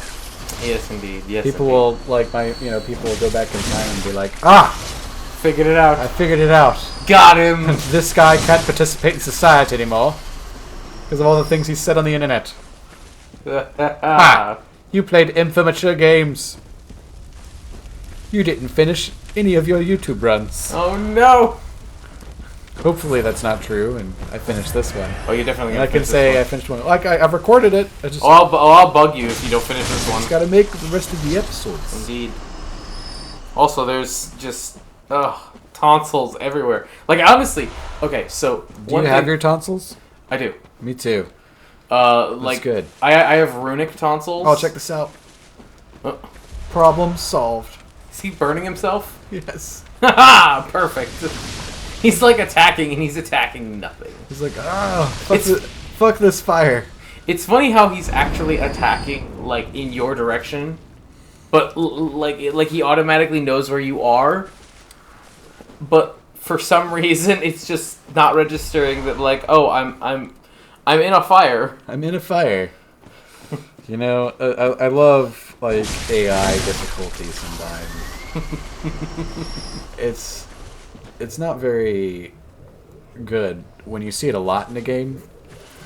yes, indeed. Yes. People indeed. will people will go back in time and be like, "Ah, figured it out. I figured it out. Got him. This guy can't participate in society anymore because of all the things he said on the internet. You played infimmature games. You didn't finish any of your YouTube runs." Oh no. Hopefully that's not true, and I finished this one. Oh, you're definitely And gonna I can finish say I this finished one. Like I've recorded it. I just one. I'll bug you if you don't finish this one. got to make the rest of the episodes. Indeed. Also, there's just tonsils everywhere. Like honestly, okay. So Do you have your tonsils? I do. Me too. Like good. I have runic tonsils. Oh, check this out. Problem solved. Is he burning himself? Yes. Haha! Perfect. He's like attacking, and he's attacking nothing. He's like, fuck this fire. It's funny how he's actually attacking, like, in your direction, but like he automatically knows where you are. But for some reason, it's just not registering that, like, oh, I'm in a fire. I'm in a fire. You know, I love like AI difficulty sometimes. It's not very good when you see it a lot in a game,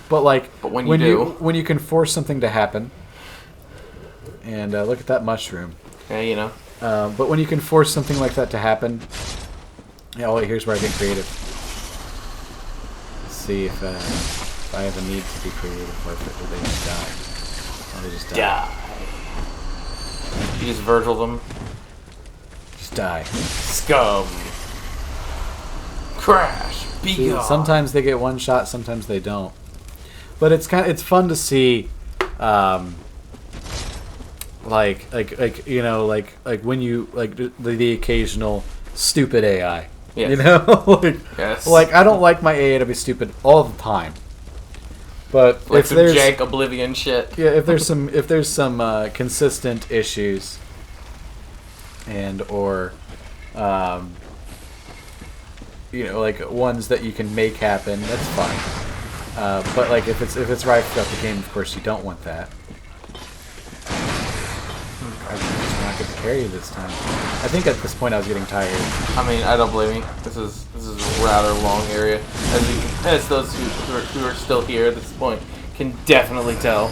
but when you can force something to happen, and look at that mushroom. Yeah, you know. But when you can force something like that to happen, yeah. Oh, wait, here's where I get creative. Let's see if I have a need to be creative, or if they just die. Oh, they just die. You just Virgil them. Just die. Scum. Crash. Be gone. Sometimes they get one shot, sometimes they don't. But it's fun to see, like when you the occasional stupid AI. Yes. You know, Yes. Like I don't like my AI to be stupid all the time. But like if some there's jank Oblivion shit. yeah, if there's some consistent issues, and or like ones that you can make happen, that's fine. But like if it's right throughout the game, of course you don't want that. I'm just not going to parry this time. I think at this point I was getting tired. I mean, I don't blame you. This is a rather long area, as those who are still here at this point can definitely tell.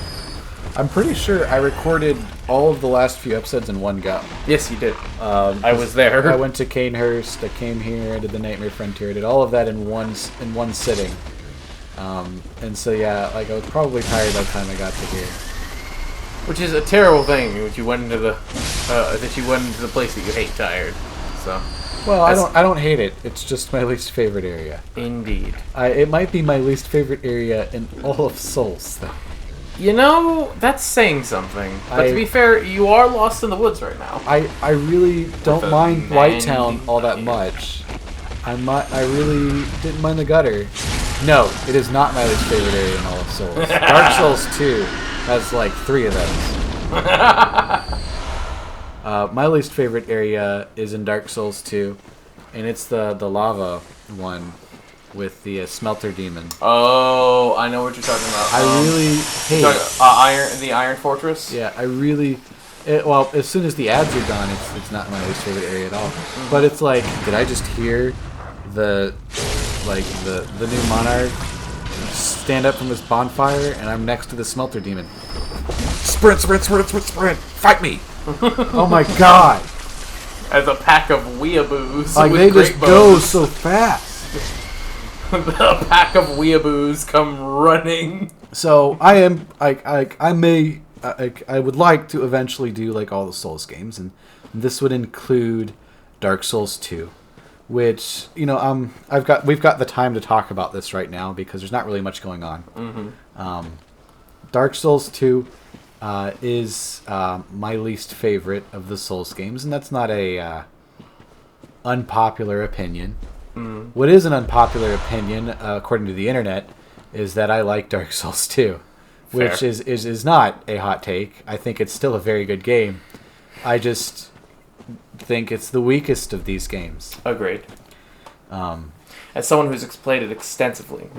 I'm pretty sure I recorded all of the last few episodes in one go. Yes, you did. I was there. I went to Canehurst. I came here. I did the Nightmare Frontier. I did all of that in one sitting. And so yeah, like I was probably tired by the time I got to here. Which is a terrible thing. That you went into the place that you hate tired. So. Well, I don't hate it. It's just my least favorite area. Indeed. It might be my least favorite area in all of Souls, though. You know, that's saying something. But to be fair, you are lost in the woods right now. I really don't mind Whitetown all that much. I really didn't mind the gutter. No, it is not my least favorite area in all of Souls. Dark Souls 2 has like 3 of those. My least favorite area is in Dark Souls 2, and it's the lava one with the smelter demon. Oh, I know what you're talking about. I really hate the Iron Fortress. Yeah, I really. Well, as soon as the ads are gone, it's not my least favorite area at all. But it's like, did I just hear the new monarch stand up from this bonfire, and I'm next to the smelter demon? Sprint! Fight me! Oh my god! As a pack of weeaboos. Like, they just go so fast. A pack of weeaboos come running. So I would like to eventually do like all the Souls games, and this would include Dark Souls 2, which we've got the time to talk about this right now because there's not really much going on. Mm-hmm. Dark Souls 2 is my least favorite of the Souls games, and that's not a unpopular opinion. Mm. What is an unpopular opinion, according to the internet, is that I like Dark Souls 2, which is not a hot take. I think it's still a very good game. I just think it's the weakest of these games. Agreed. As someone who's played it extensively,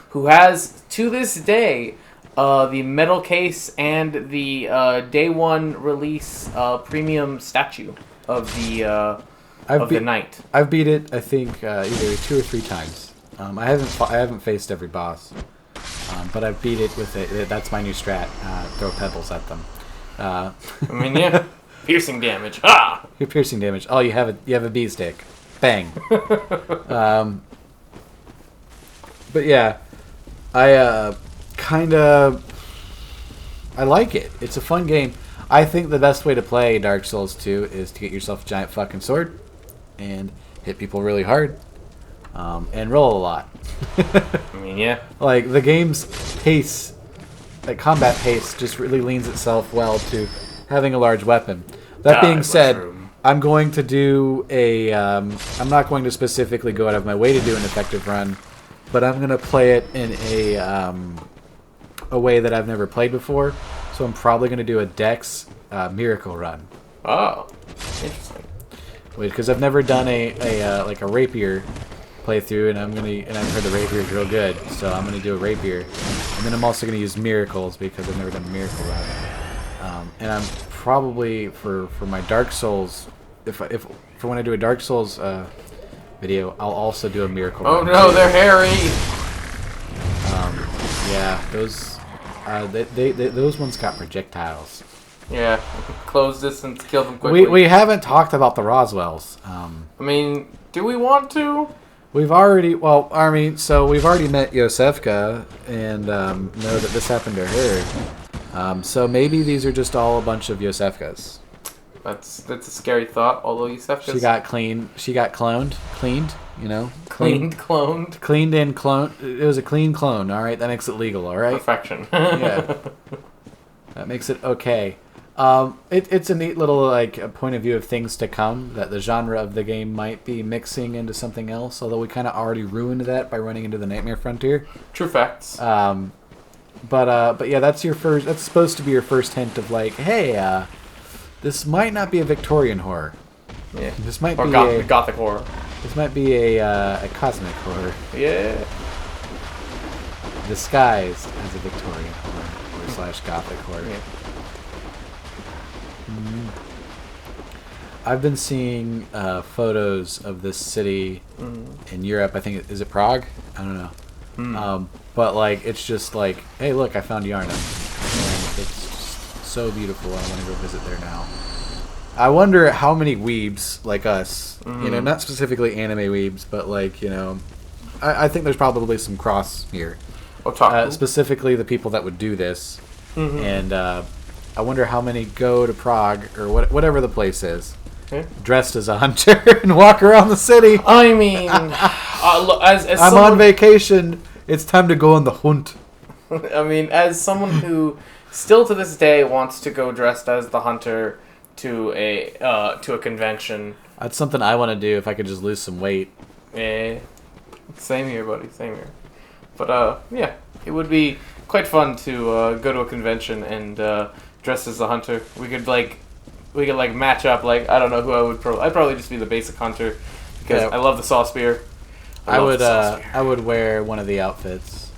who has to this day the metal case and the day one release premium statue of the the knight. I've beat it, I think, either 2 or 3 times. I haven't faced every boss, but I've beat it with it. That's my new strat. Throw pebbles at them. I mean, yeah, piercing damage. Ah, your piercing damage. Oh, you have a bee stick. Bang. But yeah, I like it. It's a fun game. I think the best way to play Dark Souls 2 is to get yourself a giant fucking sword and hit people really hard, and roll a lot. I mean, yeah. Like, the game's pace, like combat pace, just really leans itself well to having a large weapon. That being said, I'm going to do I'm not going to specifically go out of my way to do an effective run, but I'm going to play it in a way that I've never played before. So I'm probably going to do a Dex miracle run. Oh, interesting. Because I've never done a rapier playthrough, and I've heard the rapier is real good. So I'm going to do a rapier, and then I'm also going to use miracles because I've never done a miracle run. And I'm probably for my Dark Souls, if when I do a Dark Souls video, I'll also do a miracle run. Oh no, they're hairy. Yeah, those those ones got projectiles. Yeah, close distance, kill them quickly. We haven't talked about the Roswells. I mean, do we want to? We've already met Yosefka and know that this happened to her. So maybe these are just all a bunch of Yosefkas. That's a scary thought. Although Yosefkas, she got cleaned. You know, cloned. Cleaned and cloned. It was a clean clone. All right, that makes it legal. All right, perfection. Yeah, that makes it okay. It's a neat little a point of view of things to come, that the genre of the game might be mixing into something else, although we kind of already ruined that by running into the Nightmare Frontier. True facts. But yeah, that's supposed to be your first hint of hey, this might not be a Victorian horror. Yeah. This might be a gothic horror. This might be a cosmic horror. Yeah. Disguised as a Victorian horror / gothic horror. Yeah. I've been seeing photos of this city in Europe. I think is it Prague? I don't know. But it's just hey, look, I found Yarnum, and it's just so beautiful. I want to go visit there now. I wonder how many weebs like us, not specifically anime weebs, but I think there's probably some cross here. Otaku. Specifically, the people that would do this, and I wonder how many go to Prague or whatever the place is, dressed as a hunter and walk around the city. I mean, as I'm someone, on vacation. It's time to go on the hunt. I mean, as someone who still to this day wants to go dressed as the hunter to a convention. That's something I want to do if I could just lose some weight. Yeah, same here, buddy. Same here. But yeah, it would be quite fun to go to a convention and dress as the hunter. We could match up. Like, I don't know who I would. I'd probably just be the basic hunter because I love the saw spear. I would wear one of the outfits.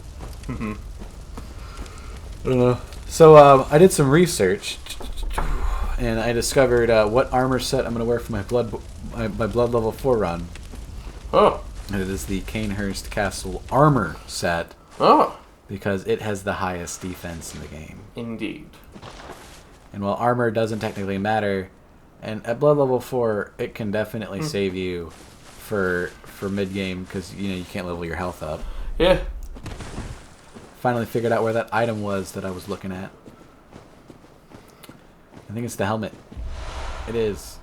So I did some research, and I discovered what armor set I'm going to wear for my blood level 4 run. Oh. And it is the Canehurst Castle armor set. Oh. Because it has the highest defense in the game. Indeed. And while armor doesn't technically matter, and at blood level 4, it can definitely save you for mid game because you can't level your health up. Yeah. Finally figured out where that item was that I was looking at. I think it's the helmet. It is.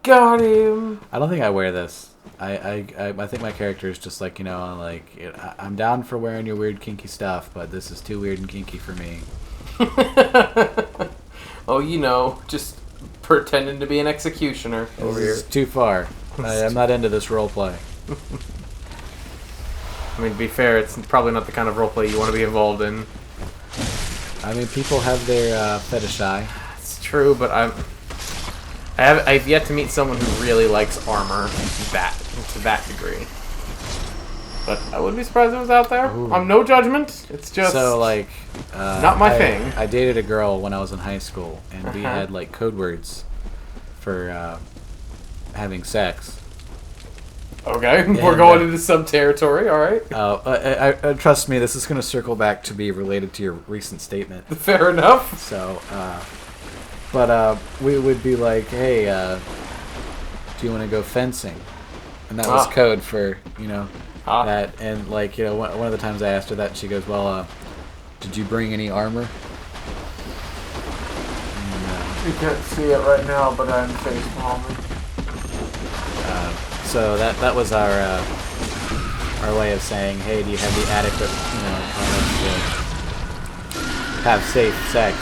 Got him. I don't think I wear this. I think my character is just like, I'm down for wearing your weird kinky stuff, but this is too weird and kinky for me. Oh, just pretending to be an executioner over here. This is too far. I'm not into this roleplay. I mean, to be fair, it's probably not the kind of roleplay you want to be involved in. I mean, people have their fetish eye. It's true, but I've yet to meet someone who really likes armor to that degree. But I wouldn't be surprised if it was out there. Ooh. I'm no judgment. It's just so not my thing. I dated a girl when I was in high school, and we had code words for having sex. Okay, we're going into some territory. All right. Trust me, this is going to circle back to be related to your recent statement. Fair enough. So, we would be like, hey, do you want to go fencing? And that was code for, that. And, one of the times I asked her that, she goes, well, did you bring any armor? You can't see it right now, but I'm face palming. So that was our way of saying, hey, do you have the adequate, armor to have safe sex?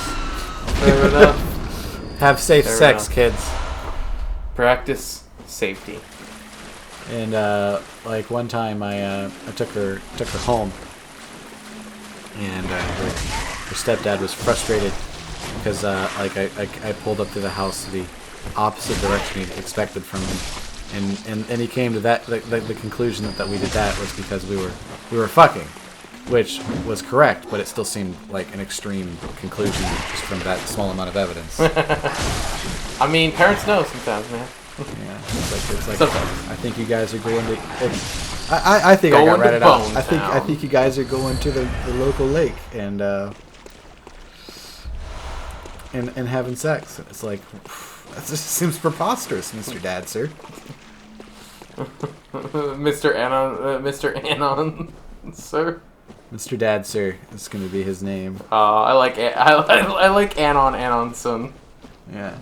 Fair enough. Have safe sex, enough. kids. Practice safety. And one time I took her home, and her stepdad was frustrated because I pulled up to the house the opposite direction he expected from him, and he came to that the conclusion that we did that was because we were fucking, which was correct, but it still seemed like an extreme conclusion just from that small amount of evidence. I mean, parents know sometimes, man. Yeah, it's like Sometimes. I think you guys are going to. I think I got Going to ratted out. Bone I Town. think you guys are going to the local lake and having sex. It's like that just seems preposterous, Mr. Dad, sir. Mr. Anon, sir. Mr. Dad, sir. It's going to be his name. I like Anon, son. Yeah.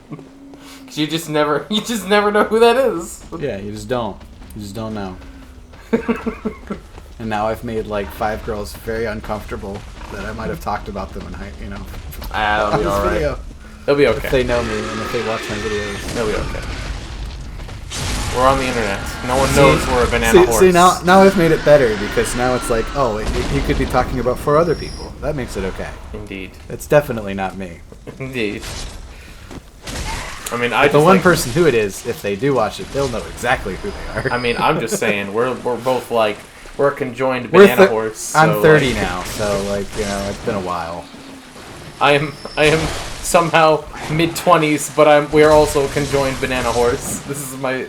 Cause you just never know who that is. Yeah, you just don't know. And now I've made 5 girls very uncomfortable that I might have talked about them in That'll be this all right. video. They'll be If okay. they know me and if they watch my videos. They'll be okay. We're on the internet. No one knows we're a banana horse. See, now I've made it better because now it's like, oh, he could be talking about 4 other people. That makes it okay. Indeed. It's definitely not me. Indeed. I mean, The one person who it is, if they do watch it, they'll know exactly who they are. I mean, I'm just saying we're both we're a conjoined banana horse. So I'm 30 now, so it's been a while. I am somehow mid-20s, but we're also a conjoined banana horse. This is my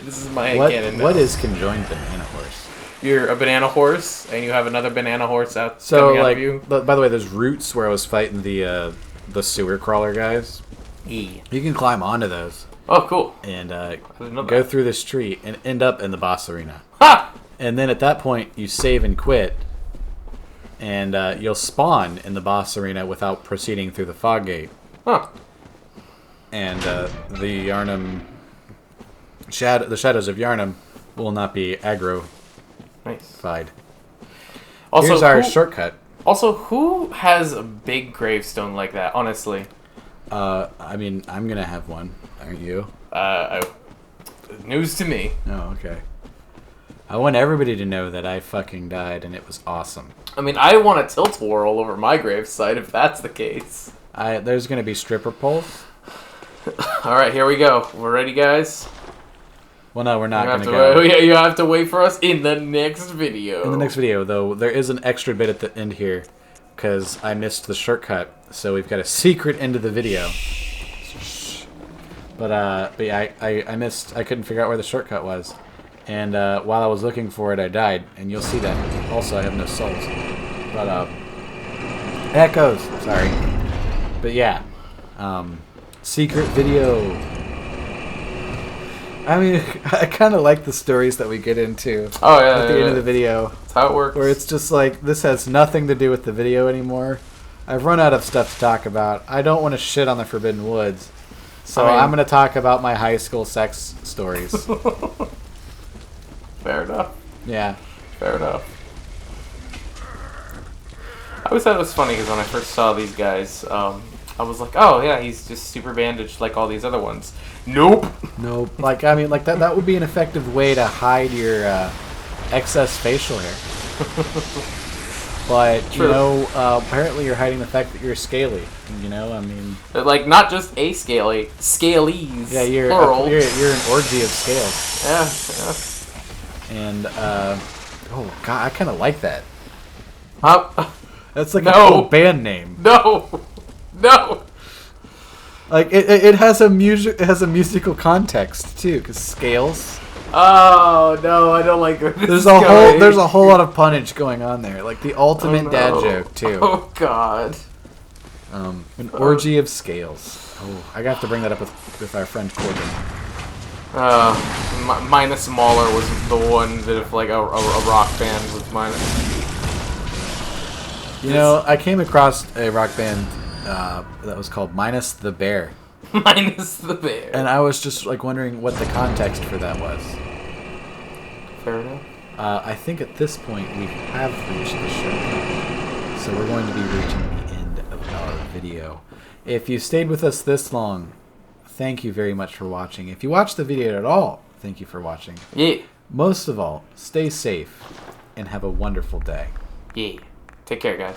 canon now. What is conjoined banana horse? You're a banana horse, and you have another banana horse coming out of you. By the way, there's routes where I was fighting the sewer crawler guys. You can climb onto those. Oh, cool. And didn't know go that. through this tree and end up in the boss arena. Ha! And then at that point, you save and quit, and you'll spawn in the boss arena without proceeding through the fog gate. Huh. And the Yarnum... the shadows of Yarnum will not be aggrofied. Nice. Also, Here's our shortcut. Also, who has a big gravestone like that, honestly? I mean, I'm gonna have one. Aren't you? News to me. Oh, okay. I want everybody to know that I fucking died and it was awesome. I mean, I want a tilt-a-whirl all over my gravesite if that's the case. There's gonna be stripper poles. Alright, here we go. We're ready, guys? Well, no, we're not You have gonna go. Yeah, you have to wait for us in the next video. In the next video, though, there is an extra bit at the end here, because I missed the shortcut, so we've got a secret end of the video. But yeah, I missed. I couldn't figure out where the shortcut was, and while I was looking for it, I died, and you'll see that. Also, I have no souls. But echoes. Sorry. But yeah, secret video. I mean, I kind of like the stories that we get into at the end of the video. That's how it works. Where it's just like, this has nothing to do with the video anymore. I've run out of stuff to talk about. I don't want to shit on the Forbidden Woods. So I'm going to talk about my high school sex stories. Fair enough. Yeah. Fair enough. I always thought it was funny because when I first saw these guys, I was like, oh yeah, he's just super bandaged like all these other ones. Nope. Nope. Like, I mean, like that would be an effective way to hide your excess facial hair. But, True. you know, apparently you're hiding the fact that you're scaly. You know, I mean... Like, not just a scaly, scalies. Yeah, you're plural. you're an orgy of scales. Yeah, yeah. And, oh, God, I kind of like that. That's like a No. cool band name. No! No! Like, it has a musical context, too, because scales... Oh no, I don't like where this There's is a going. there's a whole lot of punnage going on there, like the ultimate dad joke too. Oh god. An orgy of scales. Oh, I have to bring that up with our friend Corbin. Minus Smaller was the one that if like a rock band was minus. You know, I came across a rock band that was called Minus the Bear. Minus the bear. And I was just like wondering what the context for that was. Fair enough. I think at this point we have reached the shortcut, so we're going to be reaching the end of our video. If you stayed with us this long, thank you very much for watching. If you watched the video at all, thank you for watching. Yeah. Most of all, stay safe and have a wonderful day. Yeah. Take care, guys.